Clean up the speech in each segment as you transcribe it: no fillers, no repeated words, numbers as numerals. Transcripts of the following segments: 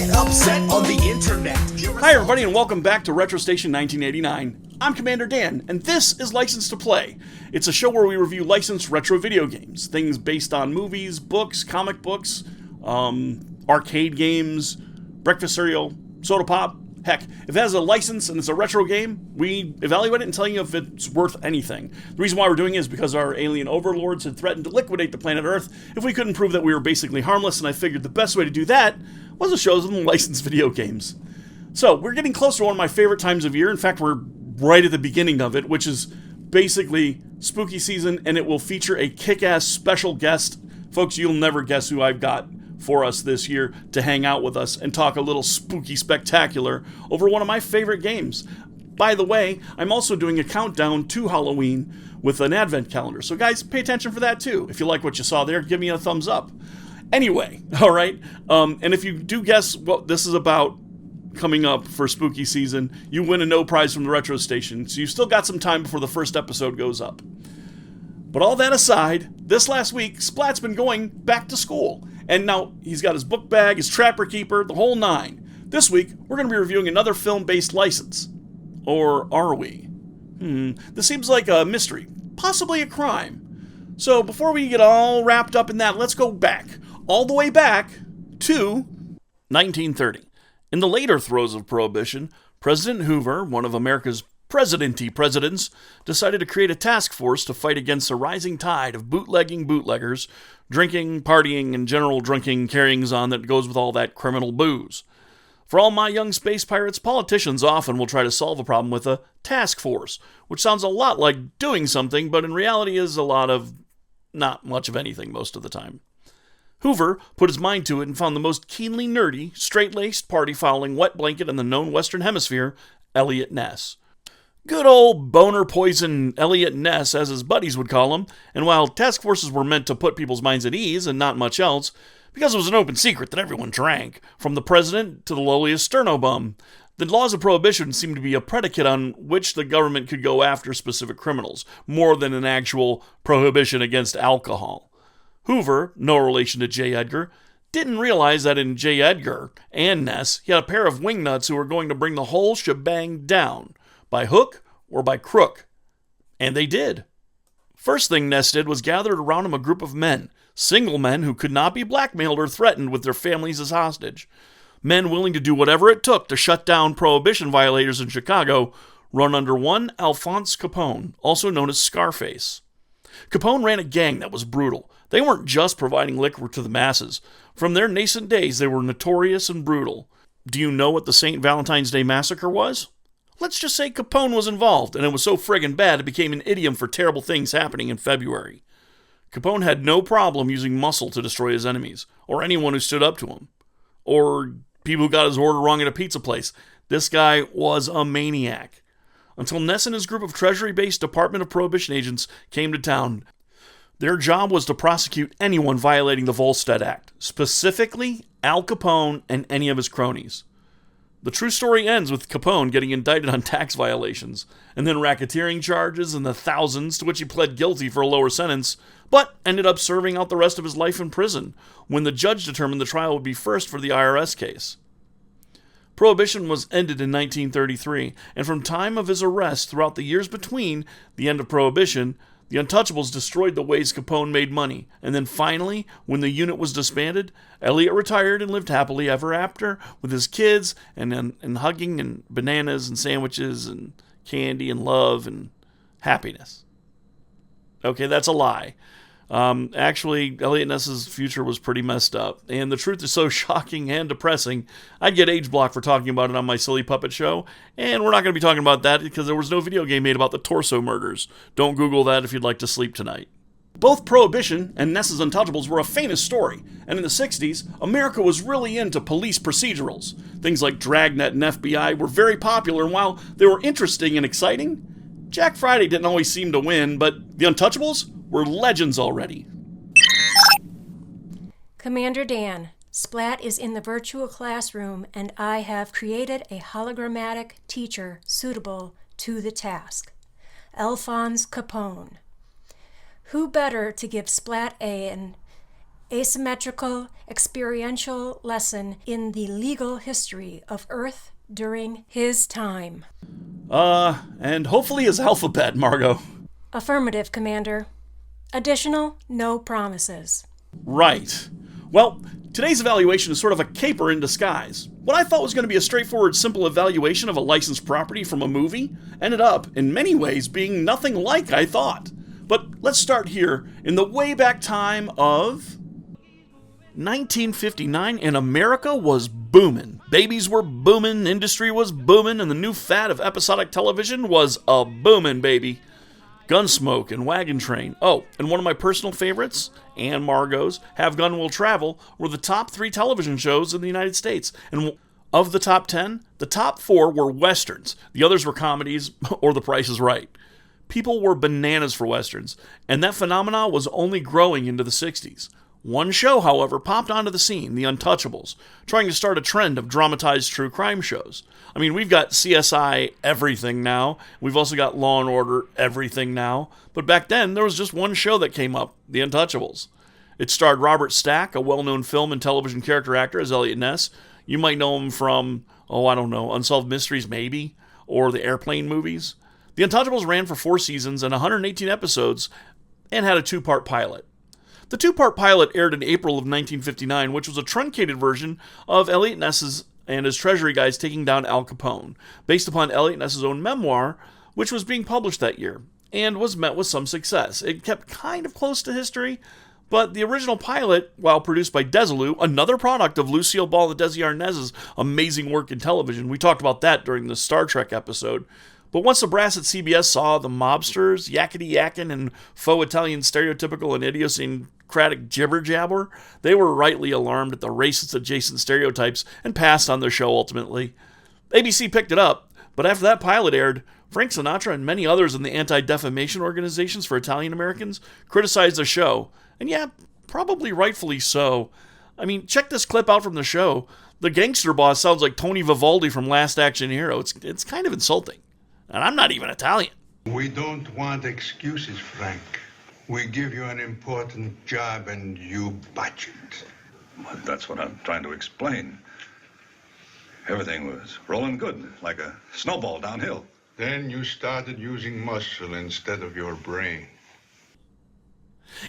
get upset on the internet. Hi everybody and welcome back to Retrostation1989. I'm Commander Dan, and this is License to Play. It's a show where we review licensed retro video games. Things based on movies, books, comic books, arcade games, breakfast cereal, soda pop. Heck, if it has a license and it's a retro game, we evaluate it and tell you if it's worth anything. The reason why we're doing it is because our alien overlords had threatened to liquidate the planet Earth if we couldn't prove that we were basically harmless, and I figured the best way to do that was to show them licensed video games. So, we're getting close to one of my favorite times of year. In fact, we're right at the beginning of it, which is basically spooky season, and it will feature a kick-ass special guest. Folks, you'll never guess who I've got for us this year to hang out with us and talk a little spooky spectacular over one of my favorite games. By the way, I'm also doing a countdown to Halloween with an advent calendar. So guys, pay attention for that too. If you like what you saw there, give me a thumbs up. Anyway, alright, and if you do guess what this is about coming up for spooky season, you win a no prize from the Retro Station. So you've still got some time before the first episode goes up. But all that aside, this last week, Splat's been going back to school. And now he's got his book bag, his Trapper Keeper, the whole nine. This week, we're going to be reviewing another film-based license. Or are we? This seems like a mystery, possibly a crime. So before we get all wrapped up in that, let's go back, all the way back to 1930. In the later throes of Prohibition, President Hoover, one of America's presidents, decided to create a task force to fight against a rising tide of bootleggers, drinking, partying, and general drunken carryings-on that goes with all that criminal booze. For all my young space pirates, politicians often will try to solve a problem with a task force, which sounds a lot like doing something, but in reality is a lot of not much of anything most of the time. Hoover put his mind to it and found the most keenly nerdy, straight-laced, party-fouling wet blanket in the known Western Hemisphere, Eliot Ness. Good old boner poison Eliot Ness, as his buddies would call him, and while task forces were meant to put people's minds at ease and not much else, because it was an open secret that everyone drank, from the president to the lowliest sternobum, the laws of prohibition seemed to be a predicate on which the government could go after specific criminals, more than an actual prohibition against alcohol. Hoover, no relation to J. Edgar, didn't realize that in J. Edgar and Ness, he had a pair of wingnuts who were going to bring the whole shebang down, by hook or by crook. And they did. First thing Ness did was gathered around him a group of men, single men who could not be blackmailed or threatened with their families as hostage. Men willing to do whatever it took to shut down prohibition violators in Chicago, run under one Alphonse Capone, also known as Scarface. Capone ran a gang that was brutal. They weren't just providing liquor to the masses. From their nascent days, they were notorious and brutal. Do you know what the St. Valentine's Day Massacre was? Let's just say Capone was involved, and it was so friggin' bad it became an idiom for terrible things happening in February. Capone had no problem using muscle to destroy his enemies, or anyone who stood up to him, or people who got his order wrong at a pizza place. This guy was a maniac. Until Ness and his group of Treasury-based Department of Prohibition agents came to town. Their job was to prosecute anyone violating the Volstead Act, specifically Al Capone and any of his cronies. The true story ends with Capone getting indicted on tax violations, and then racketeering charges in the thousands, to which he pled guilty for a lower sentence, but ended up serving out the rest of his life in prison, when the judge determined the trial would be first for the IRS case. Prohibition was ended in 1933, and from time of his arrest throughout the years between the end of Prohibition, the Untouchables destroyed the ways Capone made money, and then finally, when the unit was disbanded, Elliot retired and lived happily ever after with his kids and hugging and bananas and sandwiches and candy and love and happiness. Okay, that's a lie. Actually, Eliot Ness's future was pretty messed up, and the truth is so shocking and depressing, I'd get age blocked for talking about it on my silly puppet show, and we're not going to be talking about that because there was no video game made about the torso murders. Don't Google that if you'd like to sleep tonight. Both Prohibition and Ness's Untouchables were a famous story, and in the 60s, America was really into police procedurals. Things like Dragnet and FBI were very popular, and while they were interesting and exciting, Jack Friday didn't always seem to win, but the Untouchables were legends already. Commander Dan, Splat is in the virtual classroom, and I have created a hologrammatic teacher suitable to the task. Alphonse Capone. Who better to give Splat an asymmetrical, experiential lesson in the legal history of Earth during his time. And hopefully his alphabet, Margot. Affirmative, Commander. Additional, no promises. Right. Well, today's evaluation is sort of a caper in disguise. What I thought was going to be a straightforward, simple evaluation of a licensed property from a movie ended up, in many ways, being nothing like I thought. But let's start here in the way back time of 1959, and America was booming. Babies were booming, industry was booming, and the new fad of episodic television was a booming, baby. Gunsmoke and Wagon Train. Oh, and one of my personal favorites, and Margot's, Have Gun Will Travel, were the top 3 television shows in the United States. And of the top 10, the top 4 were westerns. The others were comedies or The Price is Right. People were bananas for westerns, and that phenomenon was only growing into the 60s. One show, however, popped onto the scene, The Untouchables, trying to start a trend of dramatized true crime shows. I mean, we've got CSI everything now. We've also got Law & Order everything now. But back then, there was just one show that came up, The Untouchables. It starred Robert Stack, a well-known film and television character actor, as Elliot Ness. You might know him from, Unsolved Mysteries, maybe, or the Airplane movies. The Untouchables ran for 4 seasons and 118 episodes and had a 2-part pilot. The 2-part pilot aired in April of 1959, which was a truncated version of Elliot Ness's and his Treasury guys taking down Al Capone, based upon Elliot Ness's own memoir, which was being published that year, and was met with some success. It kept kind of close to history, but the original pilot, while produced by Desilu, another product of Lucille Ball and Desi Arnaz's amazing work in television, we talked about that during the Star Trek episode, but once the brass at CBS saw the mobsters, yakety-yakking, and faux Italian stereotypical and idiosyncratic jibber-jabber, they were rightly alarmed at the racist adjacent stereotypes and passed on their show ultimately. ABC picked it up, but after that pilot aired, Frank Sinatra and many others in the anti-defamation organizations for Italian Americans criticized the show, and yeah, probably rightfully so. I mean, check this clip out from the show. The gangster boss sounds like Tony Vivaldi from Last Action Hero. It's kind of insulting. And I'm not even Italian. We don't want excuses, Frank. We give you an important job and you botch it. Well, that's what I'm trying to explain. Everything was rolling good, like a snowball downhill. Then you started using muscle instead of your brain.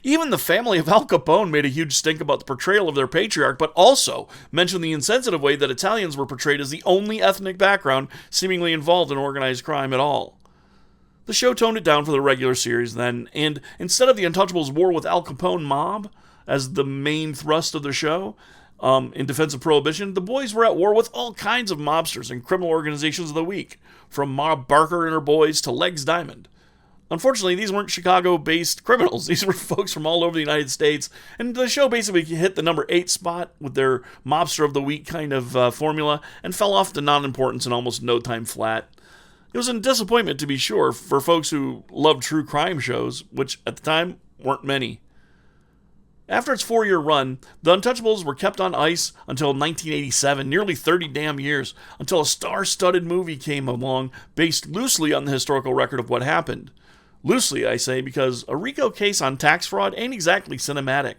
Even the family of Al Capone made a huge stink about the portrayal of their patriarch, but also mentioned the insensitive way that Italians were portrayed as the only ethnic background seemingly involved in organized crime at all. The show toned it down for the regular series then, and instead of the Untouchables' war with Al Capone mob as the main thrust of the show, in defense of Prohibition, the boys were at war with all kinds of mobsters and criminal organizations of the week, from Ma Barker and her boys to Legs Diamond. Unfortunately, these weren't Chicago-based criminals. These were folks from all over the United States, and the show basically hit the number 8 spot with their Mobster of the Week kind of formula and fell off to non-importance in almost no time flat. It was a disappointment, to be sure, for folks who loved true crime shows, which at the time weren't many. After its 4-year run, The Untouchables were kept on ice until 1987, nearly 30 damn years, until a star-studded movie came along based loosely on the historical record of what happened. Loosely, I say, because a RICO case on tax fraud ain't exactly cinematic.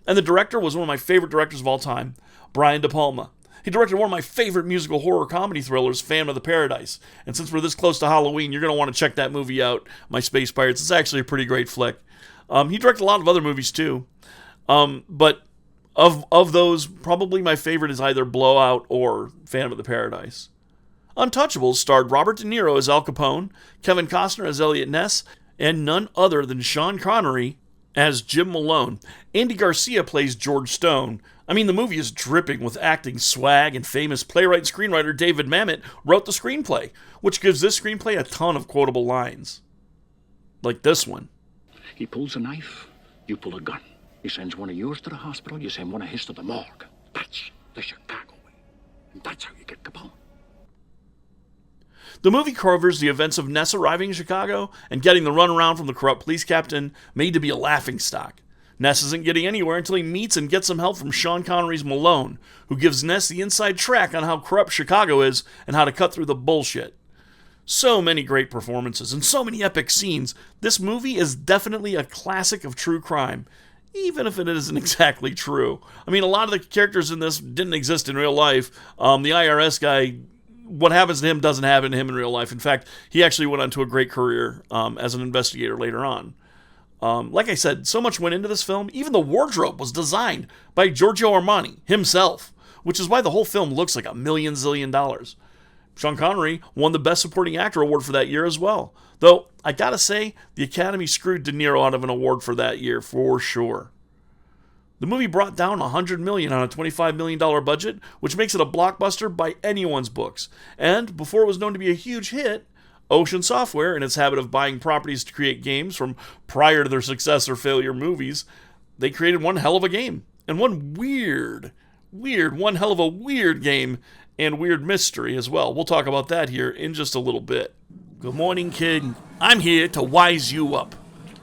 And the director was one of my favorite directors of all time, Brian De Palma. He directed one of my favorite musical horror comedy thrillers, Phantom of the Paradise. And since we're this close to Halloween, you're going to want to check that movie out, My Space Pirates. It's actually a pretty great flick. He directed a lot of other movies, too. But of those, probably my favorite is either Blowout or Phantom of the Paradise. Untouchables starred Robert De Niro as Al Capone, Kevin Costner as Elliot Ness, and none other than Sean Connery as Jim Malone. Andy Garcia plays George Stone. I mean, the movie is dripping with acting swag, and famous playwright and screenwriter David Mamet wrote the screenplay, which gives this screenplay a ton of quotable lines. Like this one. He pulls a knife, you pull a gun. He sends one of yours to the hospital, you send one of his to the morgue. That's the Chicago way. And that's how you get Capone. The movie covers the events of Ness arriving in Chicago and getting the runaround from the corrupt police captain, made to be a laughingstock. Ness isn't getting anywhere until he meets and gets some help from Sean Connery's Malone, who gives Ness the inside track on how corrupt Chicago is and how to cut through the bullshit. So many great performances and so many epic scenes. This movie is definitely a classic of true crime. even if it isn't exactly true. I mean, a lot of the characters in this didn't exist in real life. The IRS guy, what happens to him doesn't happen to him in real life. In fact, he actually went on to a great career as an investigator later on. Like I said, so much went into this film. Even the wardrobe was designed by Giorgio Armani himself, which is why the whole film looks like $1 million zillion. Sean Connery won the Best Supporting Actor award for that year as well. Though, I gotta say, the Academy screwed De Niro out of an award for that year, for sure. The movie brought down $100 million on a $25 million budget, which makes it a blockbuster by anyone's books. And before it was known to be a huge hit, Ocean Software, in its habit of buying properties to create games from prior to their success or failure movies, they created one hell of a game. And one one hell of a weird game and weird mystery as well. We'll talk about that here in just a little bit. Good morning, kid. I'm here to wise you up.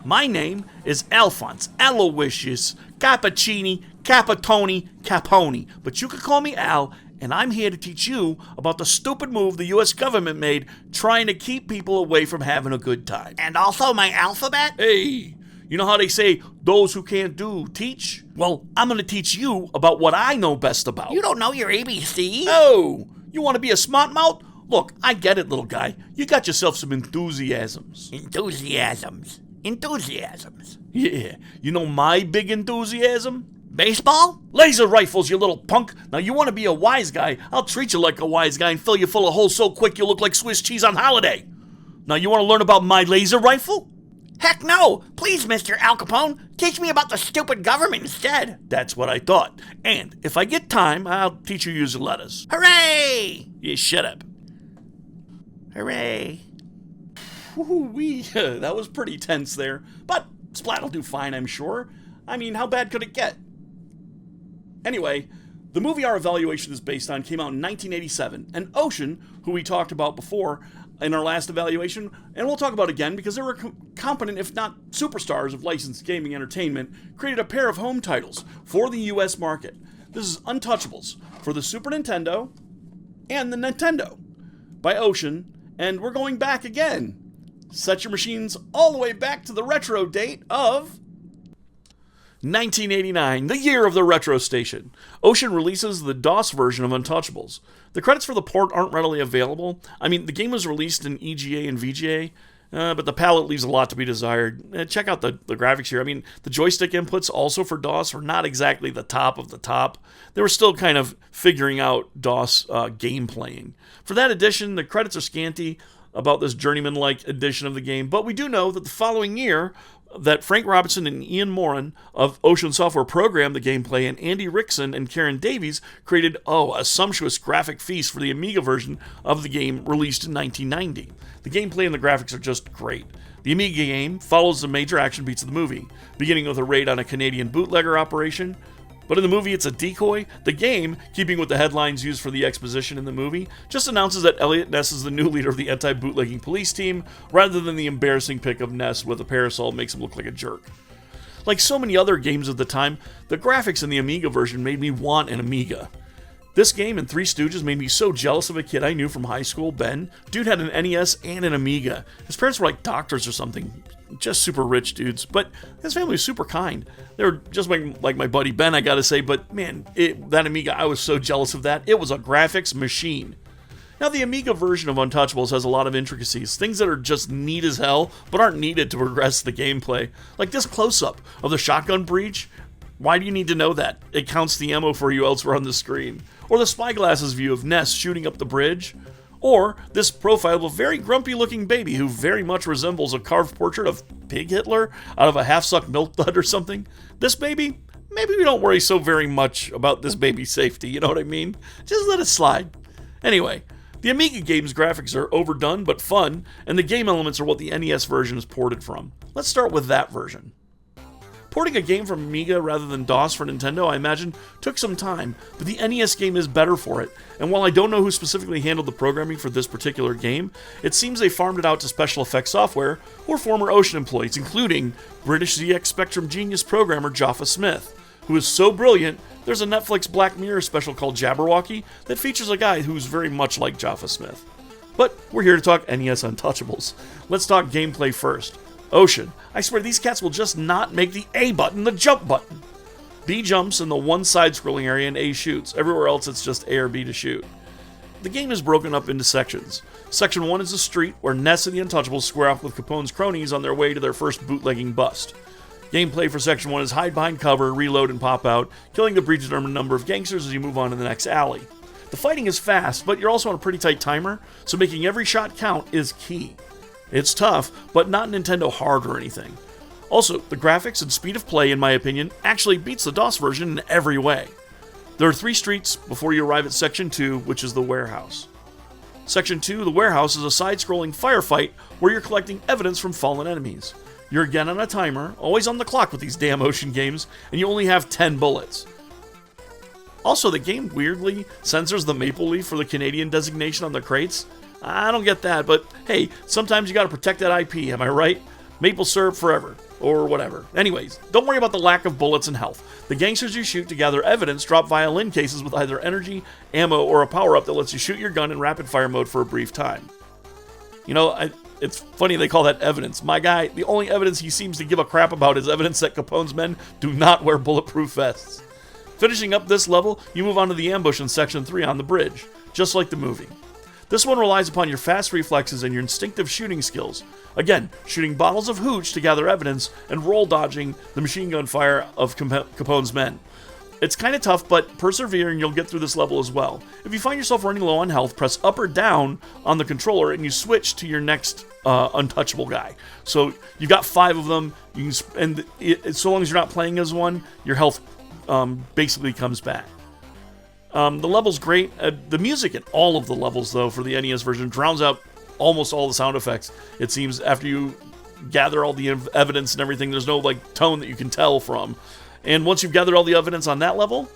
My name is Alphonse Aloysius Cappuccini Capitoni Capone, but you can call me Al, and I'm here to teach you about the stupid move the U.S. government made trying to keep people away from having a good time. And also my alphabet? Hey, you know how they say, those who can't do, teach? Well, I'm going to teach you about what I know best about. You don't know your ABC? Oh, you want to be a smart mouth? Look, I get it, little guy. You got yourself some enthusiasms. Enthusiasms. Yeah, you know my big enthusiasm? Baseball? Laser rifles, you little punk. Now, you want to be a wise guy, I'll treat you like a wise guy and fill you full of holes so quick you look like Swiss cheese on holiday. Now, you want to learn about my laser rifle? Heck no! Please, Mr. Al Capone, teach me about the stupid government instead. That's what I thought. And if I get time, I'll teach you using letters. Hooray! Yeah, shut up. Hooray. Woo-wee, that was pretty tense there. But Splat will do fine, I'm sure. I mean, how bad could it get? Anyway, the movie our evaluation is based on came out in 1987, and Ocean, who we talked about before in our last evaluation, and we'll talk about again because they were competent, if not superstars of licensed gaming entertainment, created a pair of home titles for the US market. This is Untouchables for the Super Nintendo and the Nintendo by Ocean, and we're going back again. Set your machines all the way back to the retro date of 1989, the year of the Retro Station. Ocean releases the DOS version of Untouchables. The credits for the port aren't readily available. I mean, the game was released in EGA and VGA, but the palette leaves a lot to be desired. Check out the graphics here. I mean, the joystick inputs also for DOS were not exactly the top of the top. They were still kind of figuring out DOS game playing. For that edition, the credits are scanty about this journeyman-like edition of the game, but we do know that the following year, that Frank Robinson and Ian Moran of Ocean Software programmed the gameplay, and Andy Rickson and Karen Davies created, a sumptuous graphic feast for the Amiga version of the game released in 1990. The gameplay and the graphics are just great. The Amiga game follows the major action beats of the movie, beginning with a raid on a Canadian bootlegger operation. But in the movie, it's a decoy. The game, keeping with the headlines used for the exposition in the movie, just announces that Elliot Ness is the new leader of the anti-bootlegging police team, rather than the embarrassing pic of Ness with a parasol makes him look like a jerk. Like so many other games of the time, the graphics in the Amiga version made me want an Amiga. This game and Three Stooges made me so jealous of a kid I knew from high school, Ben. Dude had an NES and an Amiga. His parents were like doctors or something. Just super rich dudes, but his family was super kind. They were just like my buddy Ben, I gotta say, but man, that Amiga, I was so jealous of that. It was a graphics machine. Now, the Amiga version of Untouchables has a lot of intricacies, things that are just neat as hell, but aren't needed to progress the gameplay. Like this close-up of the shotgun breech. Why do you need to know that? It counts the ammo for you elsewhere on the screen. Or the spyglasses view of Ness shooting up the bridge. Or this profile of a very grumpy-looking baby who very much resembles a carved portrait of Pig Hitler out of a half-sucked milk dud or something. This baby, maybe we don't worry so very much about this baby's safety, you know what I mean? Just let it slide. Anyway, the Amiga game's graphics are overdone but fun, and the game elements are what the NES version is ported from. Let's start with that version. Porting a game from Amiga rather than DOS for Nintendo, I imagine, took some time, but the NES game is better for it, and while I don't know who specifically handled the programming for this particular game, it seems they farmed it out to special effects software or former Ocean employees, including British ZX Spectrum genius programmer Jaffa Smith, who is so brilliant, there's a Netflix Black Mirror special called Jabberwocky that features a guy who's very much like Jaffa Smith. But we're here to talk NES Untouchables. Let's talk gameplay first. Ocean. I swear these cats will just not make the A button the jump button. B jumps in the one side-scrolling area and A shoots. Everywhere else it's just A or B to shoot. The game is broken up into sections. Section 1 is the street, where Ness and the Untouchables square off with Capone's cronies on their way to their first bootlegging bust. Gameplay for Section 1 is hide behind cover, reload, and pop out, killing the predetermined number of gangsters as you move on to the next alley. The fighting is fast, but you're also on a pretty tight timer, so making every shot count is key. It's tough, but not Nintendo hard or anything. Also, the graphics and speed of play, in my opinion, actually beats the DOS version in every way. There are 3 streets before you arrive at Section 2, which is the warehouse. Section 2, the warehouse, is a side-scrolling firefight where you're collecting evidence from fallen enemies. You're again on a timer, always on the clock with these damn Ocean games, and you only have 10 bullets. Also, the game weirdly censors the maple leaf for the Canadian designation on the crates. I don't get that, but hey, sometimes you gotta protect that IP, am I right? Maple syrup forever, or whatever. Anyways, don't worry about the lack of bullets and health. The gangsters you shoot to gather evidence drop violin cases with either energy, ammo, or a power-up that lets you shoot your gun in rapid-fire mode for a brief time. You know, it's funny they call that evidence. My guy, the only evidence he seems to give a crap about is evidence that Capone's men do not wear bulletproof vests. Finishing up this level, you move on to the ambush in Section 3 on the bridge, just like the movie. This one relies upon your fast reflexes and your instinctive shooting skills. Again, shooting bottles of hooch to gather evidence and roll dodging the machine gun fire of Capone's men. It's kind of tough, but persevere and you'll get through this level as well. If you find yourself running low on health, press up or down on the controller and you switch to your next untouchable guy. So you've got 5 of them, so long as you're not playing as one, your health basically comes back. The level's great. The music in all of the levels, though, for the NES version drowns out almost all the sound effects. It seems after you gather all the evidence and everything, there's no tone that you can tell from. And once you've gathered all the evidence on that level,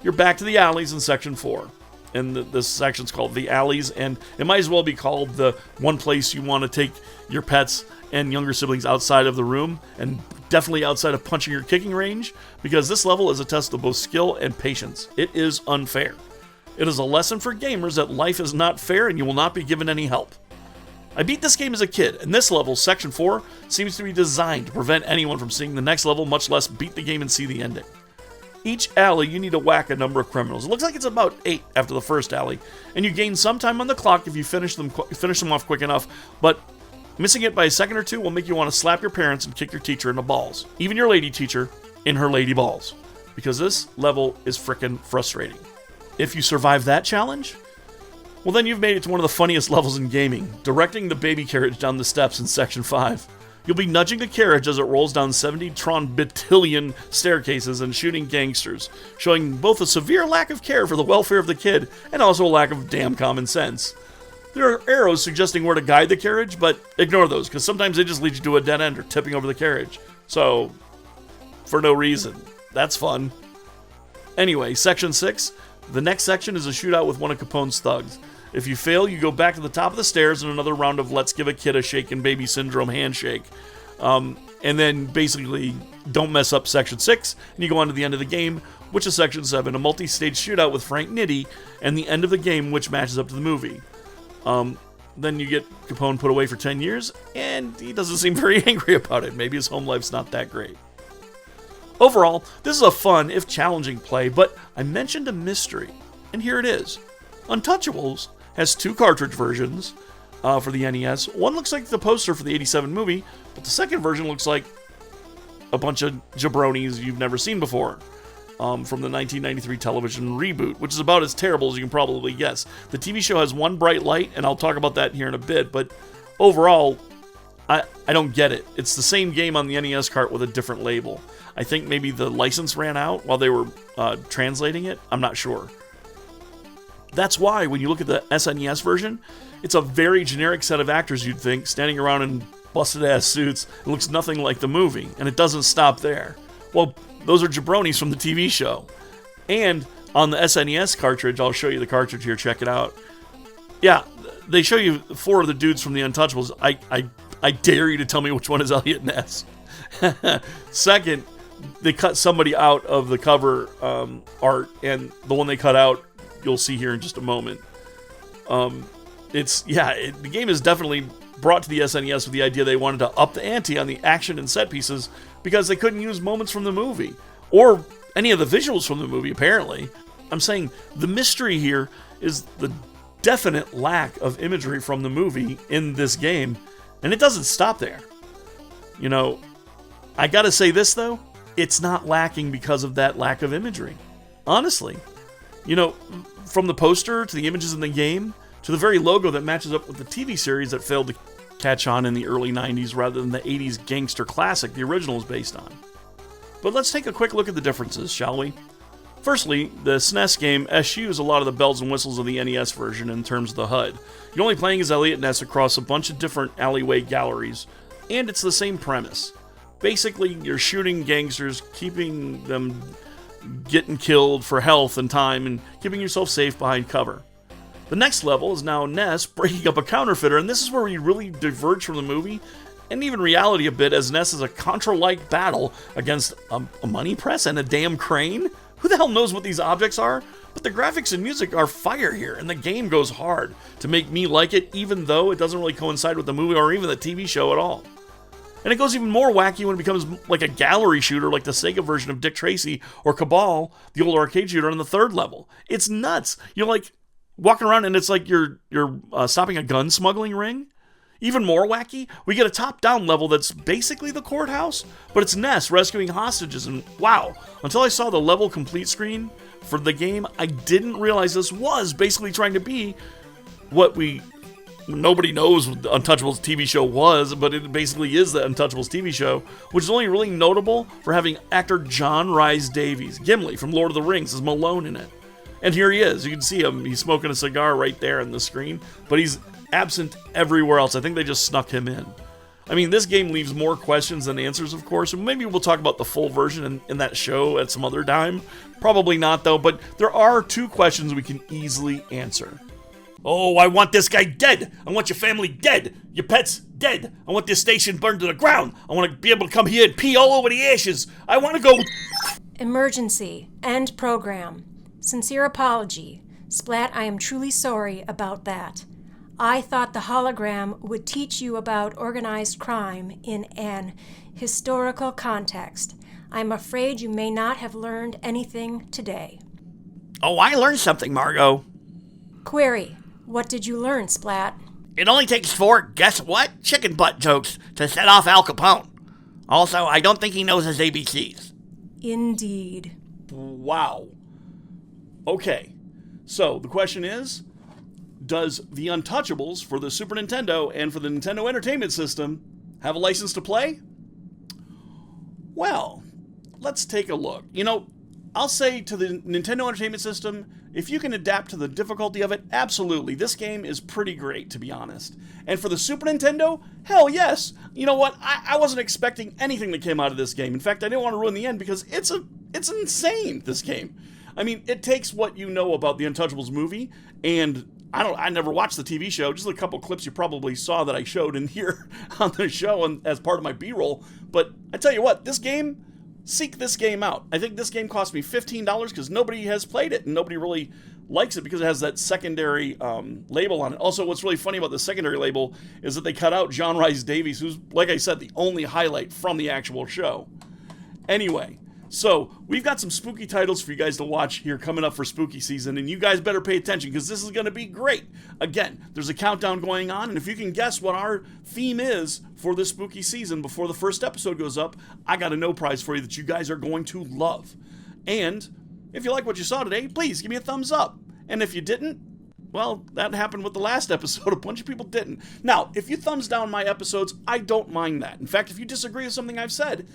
you're back to the alleys in Section 4. And this section's called the alleys, and it might as well be called the one place you want to take your pets and younger siblings outside of the room, and definitely outside of punching or kicking range, because this level is a test of both skill and patience. It is unfair. It is a lesson for gamers that life is not fair and you will not be given any help. I beat this game as a kid, and this level, Section 4, seems to be designed to prevent anyone from seeing the next level, much less beat the game and see the ending. Each alley, you need to whack a number of criminals. It looks like it's about 8 after the first alley, and you gain some time on the clock if you finish them off quick enough, but missing it by a second or two will make you want to slap your parents and kick your teacher in the balls. Even your lady teacher in her lady balls. Because this level is frickin' frustrating. If you survive that challenge, well then you've made it to one of the funniest levels in gaming, directing the baby carriage down the steps in Section 5. You'll be nudging the carriage as it rolls down 70 tron-batillion staircases and shooting gangsters, showing both a severe lack of care for the welfare of the kid and also a lack of damn common sense. There are arrows suggesting where to guide the carriage, but ignore those, because sometimes they just lead you to a dead end or tipping over the carriage. So, for no reason. That's fun. Anyway, Section 6. The next section is a shootout with one of Capone's thugs. If you fail, you go back to the top of the stairs in another round of Let's Give a Kid a Shaken Baby Syndrome handshake. And then basically don't mess up Section 6, and you go on to the end of the game, which is Section 7, a multi-stage shootout with Frank Nitti, and the end of the game, which matches up to the movie. Then you get Capone put away for 10 years, and he doesn't seem very angry about it. Maybe his home life's not that great. Overall, this is a fun, if challenging play, but I mentioned a mystery, and here it is. Untouchables has 2 cartridge versions for the NES. One looks like the poster for the '87 movie, but the second version looks like a bunch of jabronis you've never seen before. From the 1993 television reboot, which is about as terrible as you can probably guess. The TV show has one bright light, and I'll talk about that here in a bit, but overall, I don't get it. It's the same game on the NES cart with a different label. I think maybe the license ran out while they were translating it. I'm not sure. That's why, when you look at the SNES version, it's a very generic set of actors, you'd think, standing around in busted-ass suits. It looks nothing like the movie, and it doesn't stop there. Well, those are jabronis from the TV show. And on the SNES cartridge, I'll show you the cartridge here, check it out. Yeah, they show you 4 of the dudes from the Untouchables. I dare you to tell me which one is Elliot Ness. Second, they cut somebody out of the cover art, and the one they cut out, you'll see here in just a moment. The game is definitely brought to the SNES with the idea they wanted to up the ante on the action and set pieces because they couldn't use moments from the movie, or any of the visuals from the movie, apparently. I'm saying the mystery here is the definite lack of imagery from the movie in this game, and it doesn't stop there. You know, I gotta say this, though, it's not lacking because of that lack of imagery. Honestly. You know, from the poster to the images in the game, to the very logo that matches up with the TV series that failed to catch on in the early 90s rather than the 80s gangster classic the original is based on. But let's take a quick look at the differences, shall we? Firstly, the SNES game eschews a lot of the bells and whistles of the NES version in terms of the HUD. You're only playing as Elliot Ness across a bunch of different alleyway galleries, and it's the same premise. Basically, you're shooting gangsters, keeping them getting killed for health and time, and keeping yourself safe behind cover. The next level is now Ness breaking up a counterfeiter, and this is where we really diverge from the movie, and even reality a bit, as Ness is a Contra-like battle against a money press and a damn crane? Who the hell knows what these objects are? But the graphics and music are fire here, and the game goes hard to make me like it, even though it doesn't really coincide with the movie or even the TV show at all. And it goes even more wacky when it becomes like a gallery shooter like the Sega version of Dick Tracy or Cabal, the old arcade shooter on the third level. It's nuts. You're like walking around and it's like you're stopping a gun smuggling ring. Even more wacky, we get a top-down level that's basically the courthouse, but it's Ness rescuing hostages, and wow, until I saw the level complete screen for the game, I didn't realize this was basically trying to be what nobody knows what the Untouchables TV show was, but it basically is the Untouchables TV show, which is only really notable for having actor John Rhys Davies, Gimli from Lord of the Rings, as Malone in it. And here he is, you can see him, he's smoking a cigar right there on the screen, but he's absent everywhere else. I think they just snuck him in. I mean, this game leaves more questions than answers, of course, and maybe we'll talk about the full version in that show at some other time. Probably not, though, but there are two questions we can easily answer. Oh, I want this guy dead. I want your family dead. Your pets dead. I want this station burned to the ground. I want to be able to come here and pee all over the ashes. I want to go... Emergency. End program. Sincere apology. Splat, I am truly sorry about that. I thought the hologram would teach you about organized crime in an historical context. I'm afraid you may not have learned anything today. Oh, I learned something, Margot. Query. What did you learn, Splat? It only takes 4, guess what, chicken butt jokes to set off Al Capone. Also, I don't think he knows his ABCs. Indeed. Wow. Okay, so the question is, does the Untouchables for the Super Nintendo and for the Nintendo Entertainment System have a license to play? Well, let's take a look. You know, I'll say to the Nintendo Entertainment System, if you can adapt to the difficulty of it, absolutely. This game is pretty great, to be honest. And for the Super Nintendo, hell yes. You know what? I wasn't expecting anything that came out of this game. In fact, I didn't want to ruin the end because it's insane, this game. I mean, it takes what you know about the Untouchables movie, and I never watched the TV show, just a couple clips you probably saw that I showed in here on the show and as part of my B-roll. But I tell you what, seek this game out. I think this game cost me $15 because nobody has played it and nobody really likes it because it has that secondary label on it. Also, what's really funny about the secondary label is that they cut out John Rhys Davies, who's, like I said, the only highlight from the actual show. Anyway, so we've got some spooky titles for you guys to watch here coming up for spooky season, and you guys better pay attention because this is going to be great. Again, there's a countdown going on, and if you can guess what our theme is for this spooky season before the first episode goes up, I got a no prize for you that you guys are going to love. And if you like what you saw today, please give me a thumbs up. And if you didn't, well, that happened with the last episode. A bunch of people didn't. Now, if you thumbs down my episodes, I don't mind that. In fact, if you disagree with something I've said,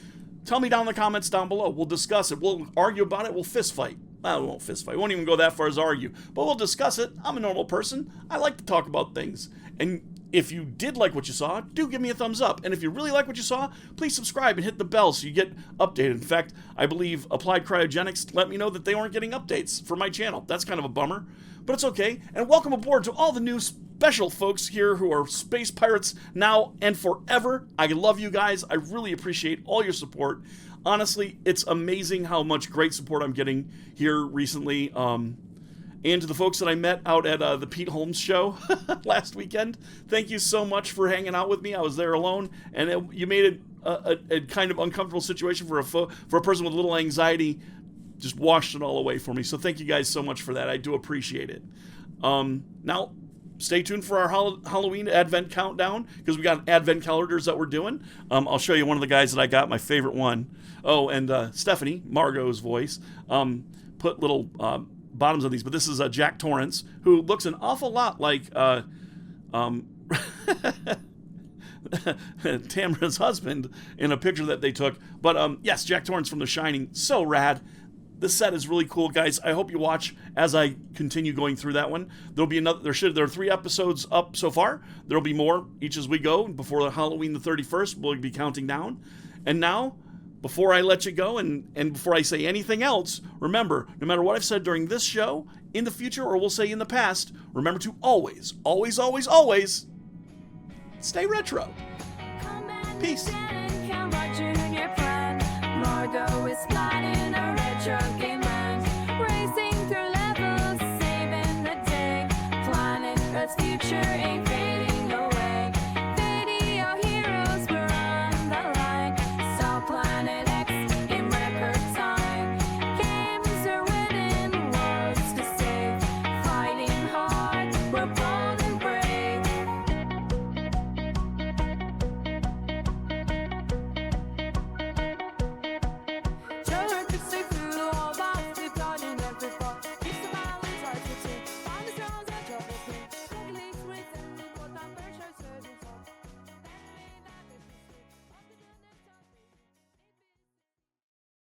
tell me down in the comments down below. We'll discuss it. We'll argue about it. We'll fist fight. Well, we won't fist fight. We won't even go that far as argue. But we'll discuss it. I'm a normal person. I like to talk about things. And if you did like what you saw, do give me a thumbs up. And if you really like what you saw, please subscribe and hit the bell so you get updated. In fact, I believe Applied Cryogenics let me know that they weren't getting updates for my channel. That's kind of a bummer. But it's okay. And welcome aboard to all the new special folks here who are space pirates now and forever. I love you guys. I really appreciate all your support. Honestly, it's amazing how much great support I'm getting here recently. And to the folks that I met out at the Pete Holmes show last weekend, thank you so much for hanging out with me. I was there alone, and you made it a kind of uncomfortable situation for a person with a little anxiety. Just washed it all away for me. So thank you guys so much for that. I do appreciate it. Now, stay tuned for our Halloween Advent countdown, because we got Advent calendars that we're doing. I'll show you one of the guys that I got, my favorite one. Oh, and Stephanie, Margot's voice, put little bottoms of these. But this is Jack Torrance, who looks an awful lot like Tamara's husband in a picture that they took. But yes, Jack Torrance from The Shining. So rad. This set is really cool, guys. I hope you watch as I continue going through that one. There'll be another. There are 3 episodes up so far. There'll be more each as we go. Before Halloween the 31st, we'll be counting down. And now, before I let you go and before I say anything else, remember, no matter what I've said during this show, in the future, or we'll say in the past, remember to always, always, always, always stay retro. Peace. Margot is